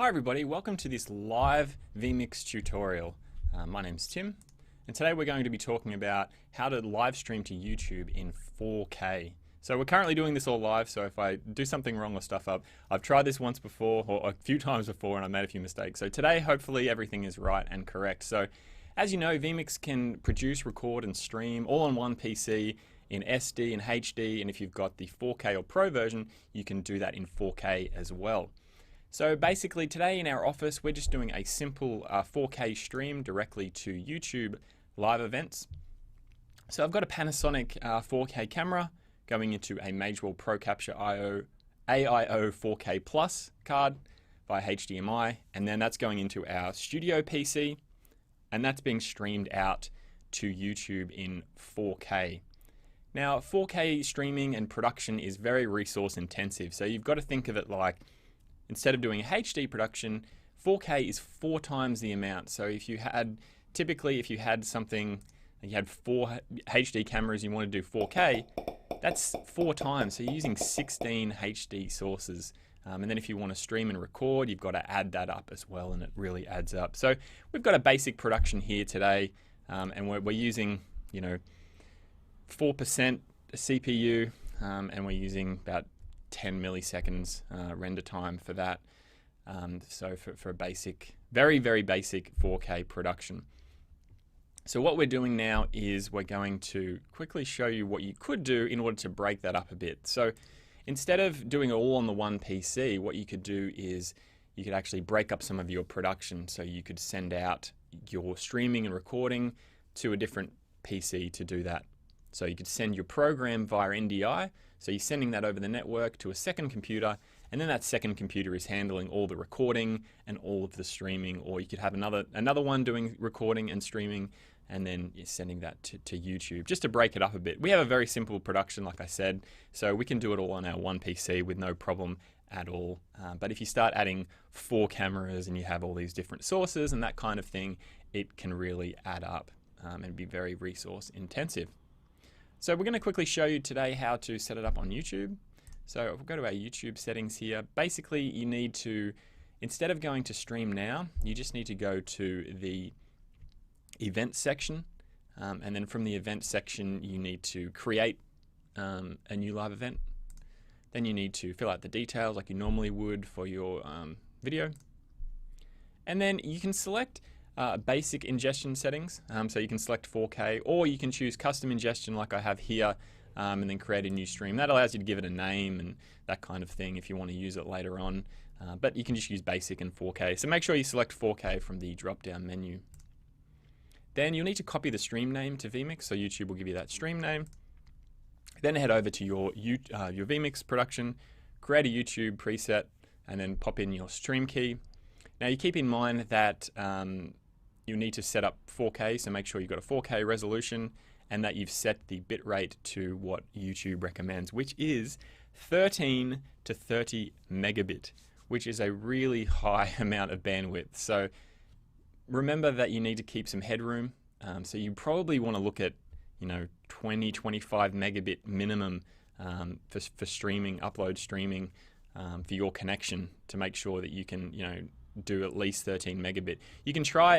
Hi everybody, welcome to this live vMix tutorial. My name's Tim, and today we're going to be talking about how to live stream to YouTube in 4K. So we're currently doing this all live, so if I do something wrong or stuff up, I've tried this once before, or a few times before, and I made a few mistakes. So today, hopefully everything is right and correct. So as you know, vMix can produce, record, and stream all on one PC in SD and HD, and if you've got the 4K or Pro version, you can do that in 4K as well. So basically today in our office we're just doing a simple 4K stream directly to YouTube live events. So I've got a Panasonic 4K camera going into a Magewell Pro Capture AIO 4K Plus card via HDMI, and then that's going into our studio PC, and that's being streamed out to YouTube in 4K. Now 4K streaming and production is very resource intensive, so you've got to think of it like, instead of doing a HD production, 4K is 4 times the amount. So if you had, typically if you had something, you had 4 HD cameras, you want to do 4K, that's 4 times. So you're using 16 HD sources. And then if you want to stream and record, you've got to add that up as well, and it really adds up. So we've got a basic production here today, and we're using, 4% CPU, and we're using about 10 milliseconds render time for that. So for a basic, very basic 4K production. So what we're doing now is we're going to quickly show you what you could do in order to break that up a bit. So instead of doing it all on the one PC, what you could do is you could actually break up some of your production. So you could send out your streaming and recording to a different PC to do that. So you could send your program via NDI. So you're sending that over the network to a second computer, and then that second computer is handling all the recording and all of the streaming. Or you could have another one doing recording and streaming, and then you're sending that to YouTube, just to break it up a bit. We have a very simple production, like I said, so we can do it all on our one PC with no problem at all. But if you start adding 4 cameras and you have all these different sources and that kind of thing, it can really add up and be very resource intensive. So we're going to quickly show you today how to set it up on YouTube. So if we go to our YouTube settings here, basically you need to, instead of going to stream now, you just need to go to the event section, and then from the event section you need to create a new live event. Then you need to fill out the details like you normally would for your video, and then you can select basic ingestion settings, so you can select 4K, or you can choose custom ingestion like I have here, and then create a new stream. That allows you to give it a name and that kind of thing if you want to use it later on, but you can just use basic and 4K. So make sure you select 4K from the drop down menu. Then you'll need to copy the stream name to vMix, so YouTube will give you that stream name. Then head over to your vMix production, create a YouTube preset, and then pop in your stream key. Now you keep in mind that you need to set up 4K, so make sure you've got a 4K resolution and that you've set the bitrate to what YouTube recommends, which is 13 to 30 megabit, which is a really high amount of bandwidth. So remember that you need to keep some headroom. So you probably want to look at 20, 25 megabit minimum for streaming, upload streaming, for your connection, to make sure that you can do at least 13 megabit. You can try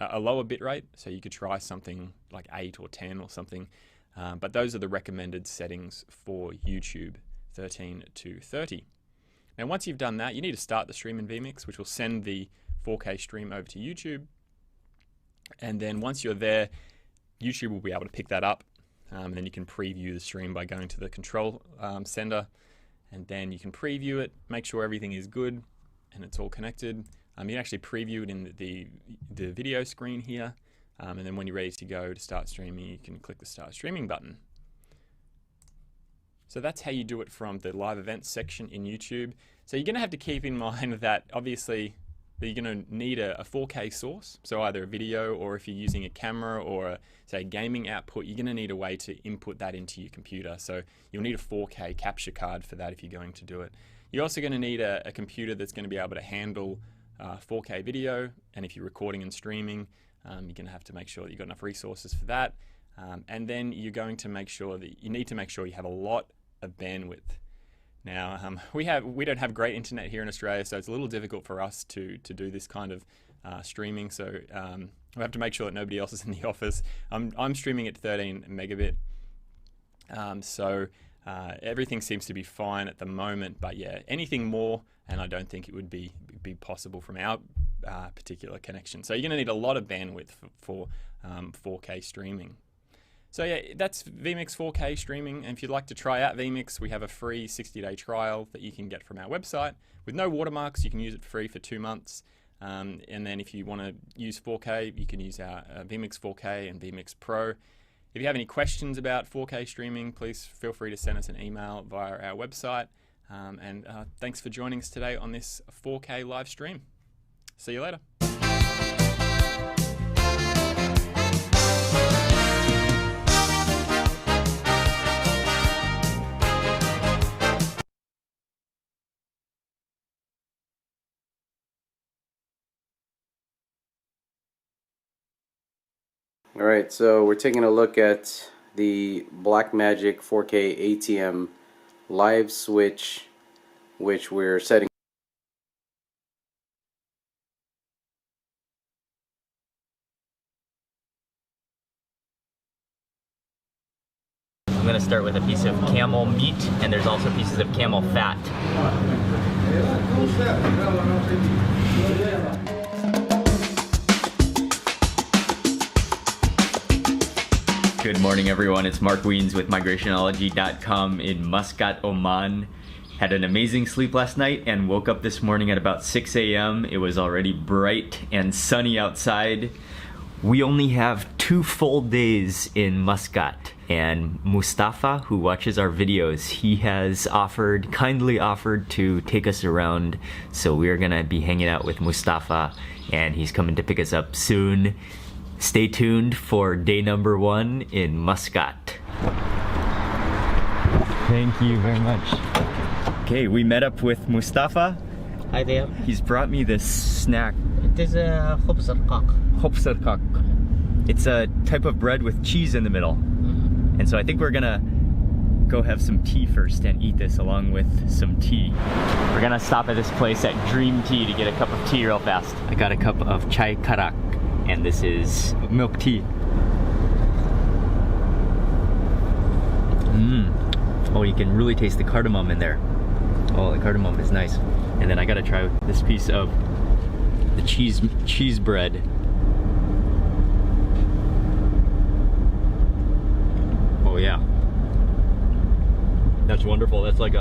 a lower bit rate, so you could try something like 8 or 10 or something, but those are the recommended settings for YouTube, 13 to 30. Now once you've done that, you need to start the stream in vMix, which will send the 4K stream over to YouTube, and then once you're there, YouTube will be able to pick that up, and then you can preview the stream by going to the control center, and then you can preview it, make sure everything is good and it's all connected. You can actually preview it in the video screen here, and then when you're ready to go to start streaming, you can click the start streaming button. So that's how you do it from the live events section in YouTube. So you're going to have to keep in mind that obviously that you're going to need a 4K source, so either a video, or if you're using a camera or say a gaming output, you're going to need a way to input that into your computer. So you'll need a 4K capture card for that if you're going to do it. You're also going to need a computer that's going to be able to handle 4K video, and if you're recording and streaming, you're going to have to make sure that you've got enough resources for that. And then you're going to make sure that you need to make sure you have a lot of bandwidth. Now, we don't have great internet here in Australia, so it's a little difficult for us to do this kind of streaming. So we have to make sure that nobody else is in the office. I'm streaming at 13 megabit, so everything seems to be fine at the moment. But yeah, anything more, and I don't think it would be possible from our particular connection. So you're going to need a lot of bandwidth for 4K streaming. So yeah, that's vMix 4K streaming. And if you'd like to try out vMix, we have a free 60-day trial that you can get from our website with no watermarks. You can use it free for 2 months. And then if you want to use 4K, you can use our vMix 4K and vMix Pro. If you have any questions about 4K streaming, please feel free to send us an email via our website. And thanks for joining us today on this 4K live stream. See you later. Alright, so we're taking a look at the Blackmagic 4K ATM live switch, which we're setting. I'm going to start with a piece of camel meat, and there's also pieces of camel fat. Good morning, everyone. It's Mark Wiens with migrationology.com in Muscat, Oman. Had an amazing sleep last night and woke up this morning at about 6 a.m. It was already bright and sunny outside. We only have 2 full days in Muscat, and Mustafa, who watches our videos, he has kindly offered to take us around. So we're gonna be hanging out with Mustafa, and he's coming to pick us up soon. Stay tuned for day number 1 in Muscat. Thank you very much. Okay, we met up with Mustafa. Hi there. He's brought me this snack. It is a khubz al-qaq. Khubz al-qaq. It's a type of bread with cheese in the middle. And so I think we're gonna go have some tea first and eat this along with some tea. We're gonna stop at this place at Dream Tea to get a cup of tea real fast. I got a cup of chai karak, and this is milk tea. Oh, you can really taste the cardamom in there. Oh, the cardamom is nice. And then I gotta try this piece of the cheese bread. Oh yeah, that's wonderful. That's like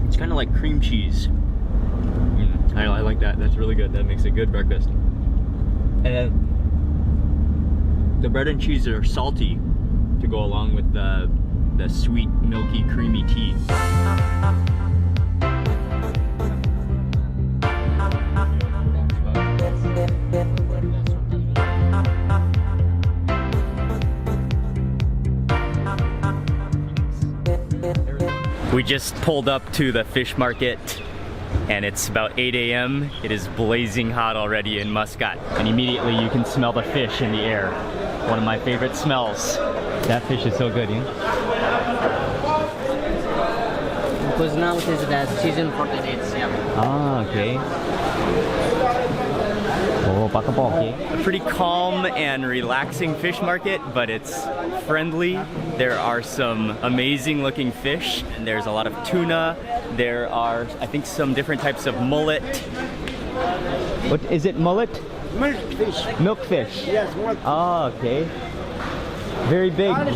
it's kind of like cream cheese. I like that. That's really good. That makes a good breakfast. And then the bread and cheese are salty to go along with the sweet, milky, creamy tea. We just pulled up to the fish market, and it's about 8 a.m. It is blazing hot already in Muscat, and immediately you can smell the fish in the air. One of my favorite smells. That fish is so good, Because now it is the season for the dates, yeah. Ah, okay. Oh, okay. A pretty calm and relaxing fish market, but it's friendly. There are some amazing looking fish, and there's a lot of tuna. There are, I think, some different types of mullet. What is it, mullet? Milk fish. Milk fish. Yes, milk. Oh, okay. Very big. I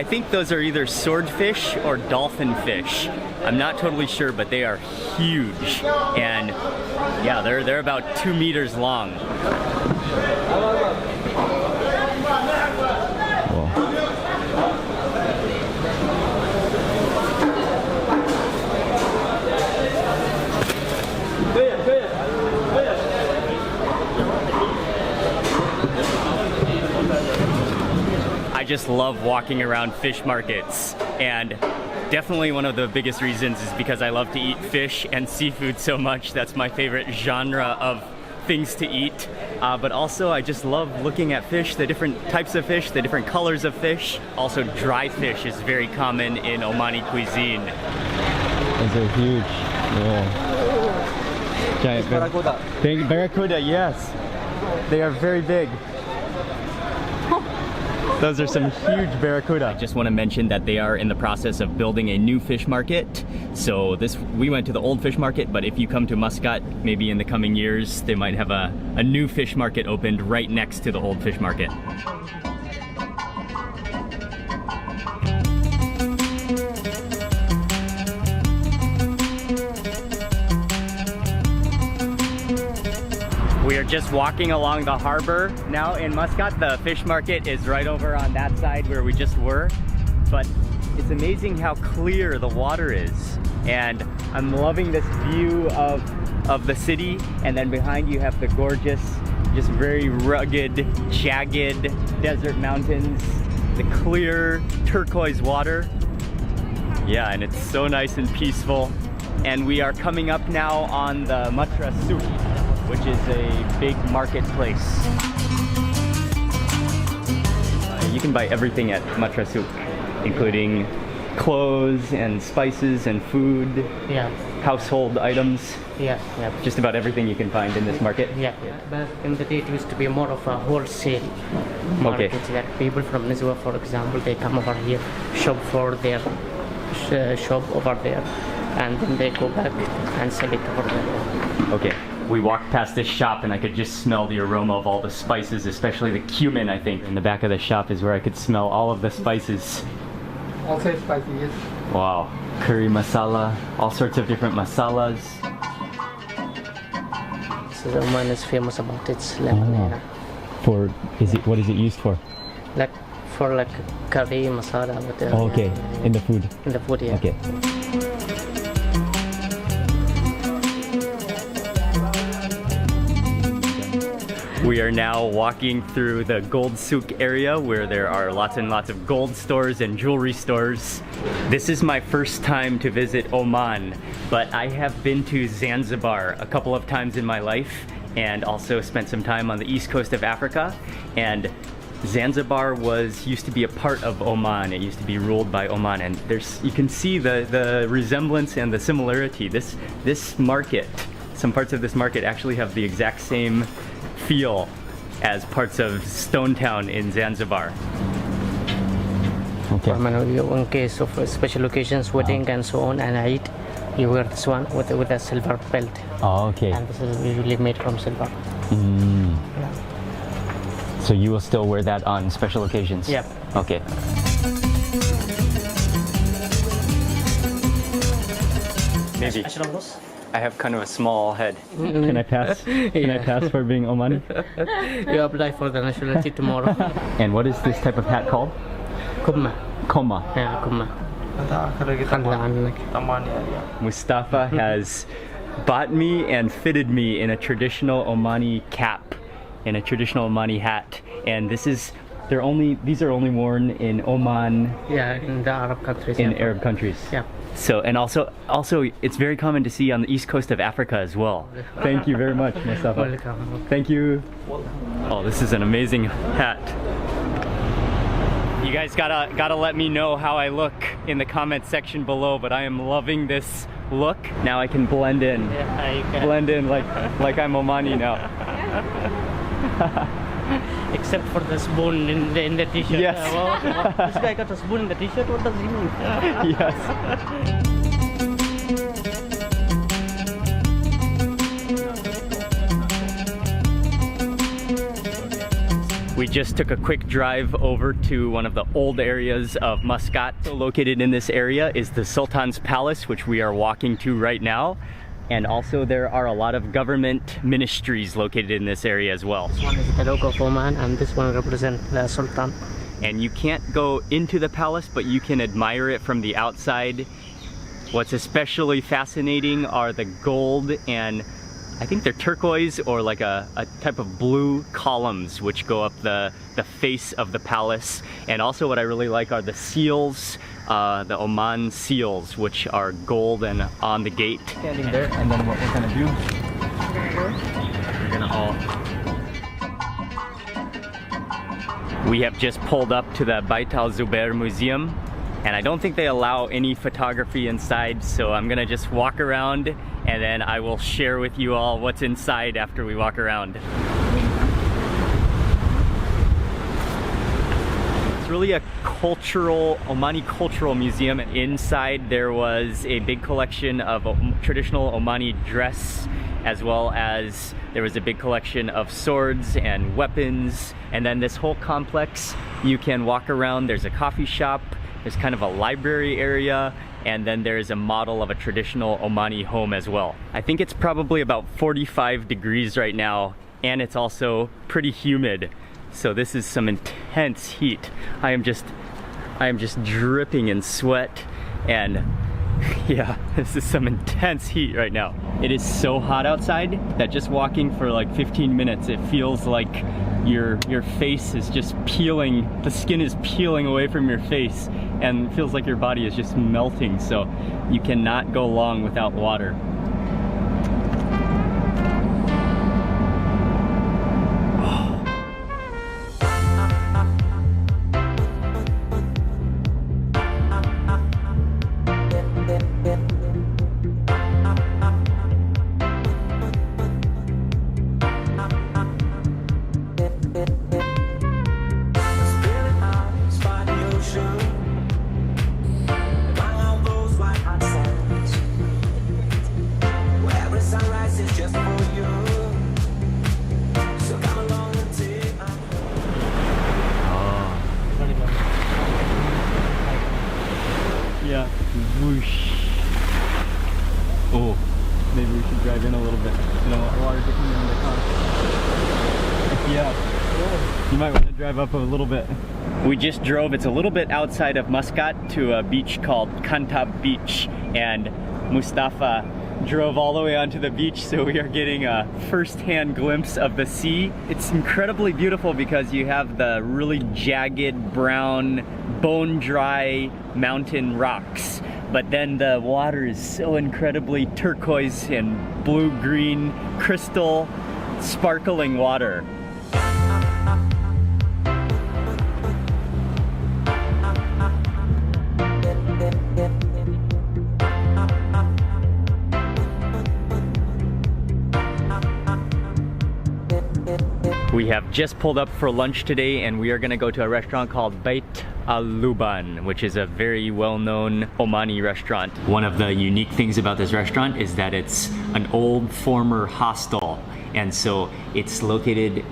think those are either swordfish or dolphin fish. I'm not totally sure, but they are huge. And yeah, they're about 2 meters long. I just love walking around fish markets, and definitely one of the biggest reasons is because I love to eat fish and seafood so much. That's my favorite genre of things to eat, but also I just love looking at fish, the different types of fish, the different colors of fish. Also, dry fish is very common in Omani cuisine. Those are huge. Yeah. Giant barracuda. Big barracuda, yes. They are very big. Those are some huge barracuda. I just want to mention that they are in the process of building a new fish market. So we went to the old fish market, but if you come to Muscat, maybe in the coming years, they might have a new fish market opened right next to the old fish market. We are just walking along the harbor now in Muscat. The fish market is right over on that side where we just were. But it's amazing how clear the water is. And I'm loving this view of the city. And then behind you have the gorgeous, just very rugged, jagged desert mountains. The clear turquoise water. Yeah, and it's so nice and peaceful. And we are coming up now on the Matra Souk, which is a big marketplace. You can buy everything at Matra Souk, including clothes and spices and food, household items. Just about everything you can find in this market. But in the day it used to be more of a wholesale market. That people from Nizwa, for example, they come over here, shop for their shop over there, and then they go back and sell it over there. Okay. We walked past this shop and I could just smell the aroma of all the spices, especially the cumin, I think. In the back of the shop is where I could smell all of the spices. Also spicy, yes. Wow. Curry masala, all sorts of different masalas. So the Oman is famous about its lemon. What is it used for? Like for curry masala. But, okay, in the food. In the food, yeah. Okay. We are now walking through the gold souk area where there are lots and lots of gold stores and jewelry stores. This is my first time to visit Oman, but I have been to Zanzibar a couple of times in my life and also spent some time on the east coast of Africa. And Zanzibar used to be a part of Oman. It used to be ruled by Oman, and you can see the resemblance and the similarity. This market, some parts of this market actually have the exact same feel as parts of Stone Town in Zanzibar. Okay. In case of special occasions, wedding and so on, and Eid, you wear this one with a silver belt. Oh, okay. And this is usually made from silver. So you will still wear that on special occasions? Yep. Okay. Maybe. I have kind of a small head. Can I pass? Can I pass for being Omani? You apply for the nationality tomorrow. And what is this type of hat called? Kumma. Koma. Yeah, kumma. Mustafa has bought me and fitted me in a traditional Omani cap, in a traditional Omani hat, and these are only worn in Oman. Yeah, in the Arab countries. In Arab countries. Yeah. So, and also it's very common to see on the east coast of Africa as well. Thank you very much, Mustafa. Welcome. Thank you. Oh, this is an amazing hat. You guys gotta let me know how I look in the comment section below, but I am loving this look. Now I can blend in. Yeah, you can. Blend in like I'm Omani now. Except for the spoon in the t-shirt. Yes. This guy got a spoon in the t-shirt, what does he mean? Yes. We just took a quick drive over to one of the old areas of Muscat. Located in this area is the Sultans Palace, which we are walking to right now. And also there are a lot of government ministries located in this area as well. This one is the logo of Oman, and this one represents the Sultan. And you can't go into the palace, but you can admire it from the outside. What's especially fascinating are the gold and I think they're turquoise or like a type of blue columns which go up the face of the palace. And also what I really like are the seals, the Oman seals, which are gold and on the gate. Standing there, and then what we're gonna do, we're gonna We have just pulled up to the Bait Al Zubair Museum, and I don't think they allow any photography inside, so I'm gonna just walk around and then I will share with you all what's inside after we walk around. It's really a Omani cultural museum. Inside there was a big collection of traditional Omani dress, as well as there was a big collection of swords and weapons. And then this whole complex, you can walk around. There's a coffee shop, there's kind of a library area, and then there's a model of a traditional Omani home as well. I think it's probably about 45 degrees right now, and it's also pretty humid. So this is some intense heat. I am just dripping in sweat, and yeah, this is some intense heat right now. It is so hot outside that just walking for like 15 minutes, it feels like your face is just peeling, the skin is peeling away from your face, and it feels like your body is just melting. So you cannot go long without water. Yeah, whoosh. Oh, maybe we should drive in a little bit. You know, water getting in the car. Yeah, you might want to drive up a little bit. We just drove, it's a little bit outside of Muscat, to a beach called Kantab Beach, and Mustafa drove all the way onto the beach, so we are getting a first-hand glimpse of the sea. It's incredibly beautiful because you have the really jagged, brown, bone-dry mountain rocks, but then the water is so incredibly turquoise and blue-green, crystal, sparkling water. We have just pulled up for lunch today, and we are gonna go to a restaurant called Bait Al Luban, which is a very well-known Omani restaurant. One of the unique things about this restaurant is that it's an old former hostel, and so it's located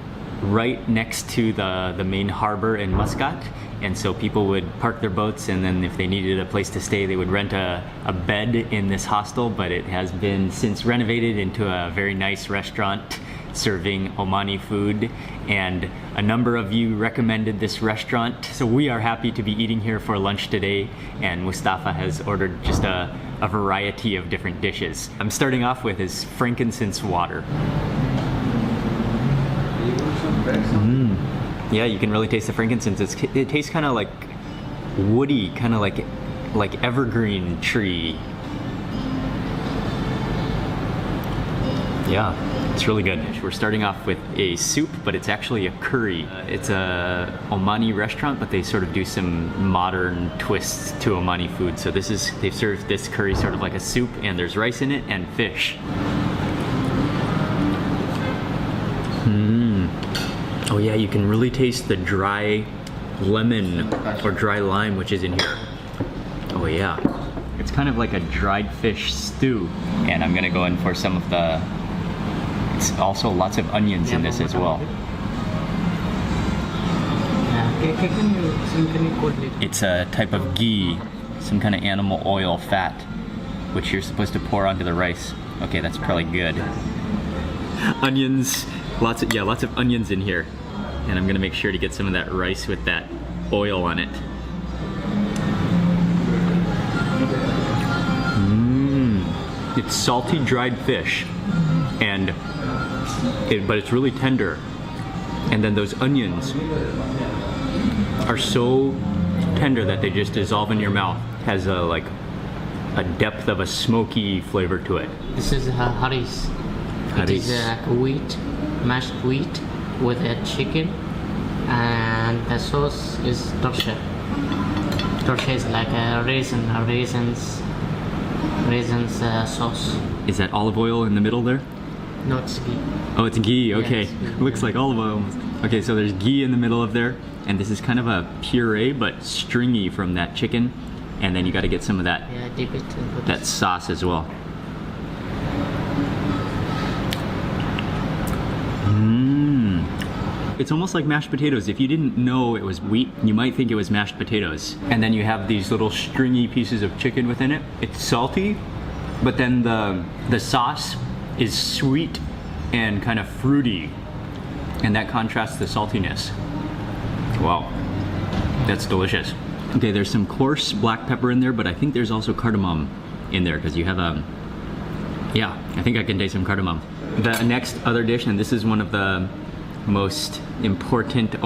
right next to the main harbor in Muscat, and so people would park their boats, and then if they needed a place to stay, they would rent a bed in this hostel, but it has been since renovated into a very nice restaurant serving Omani food, and a number of you recommended this restaurant, so we are happy to be eating here for lunch today, and Mustafa has ordered just a variety of different dishes. I'm starting off with his frankincense water. Yeah, you can really taste the frankincense. It tastes kind of like woody, kind of like evergreen tree. Yeah, it's really good. We're starting off with a soup, but it's actually a curry. It's a Omani restaurant, but they sort of do some modern twists to Omani food. So they've served this curry sort of like a soup, and there's rice in it and fish. Oh yeah, you can really taste the dry lemon or dry lime which is in here. Oh yeah. It's kind of like a dried fish stew. And I'm gonna go in for some of the, it's also lots of onions in this as well. It's a type of ghee, some kind of animal oil fat, which you're supposed to pour onto the rice. Okay, that's probably good. Onions, lots of onions in here. And I'm gonna make sure to get some of that rice with that oil on it. It's salty dried fish, but it's really tender. And then those onions are so tender that they just dissolve in your mouth. Has a depth of a smoky flavor to it. This is haris. It is wheat, mashed wheat with a chicken, and the sauce is torche. Torche is like a raisins sauce. Is that olive oil in the middle there? No, it's ghee. Oh, it's ghee. Okay, it's ghee. looks like olive oil almost. Okay, so there's ghee in the middle of there, and this is kind of a puree but stringy from that chicken, and then you got to get some of that Yeah, dip it into that this. sauce as well. It's almost like mashed potatoes. If you didn't know it was wheat, you might think it was mashed potatoes. And then you have these little stringy pieces of chicken within it. It's salty, but then the sauce is sweet and kind of fruity, and that contrasts the saltiness. Wow, that's delicious. Okay, there's some coarse black pepper in there, but I think there's also cardamom in there because you have yeah, I think I can taste some cardamom. The next other dish, and this is one of the most important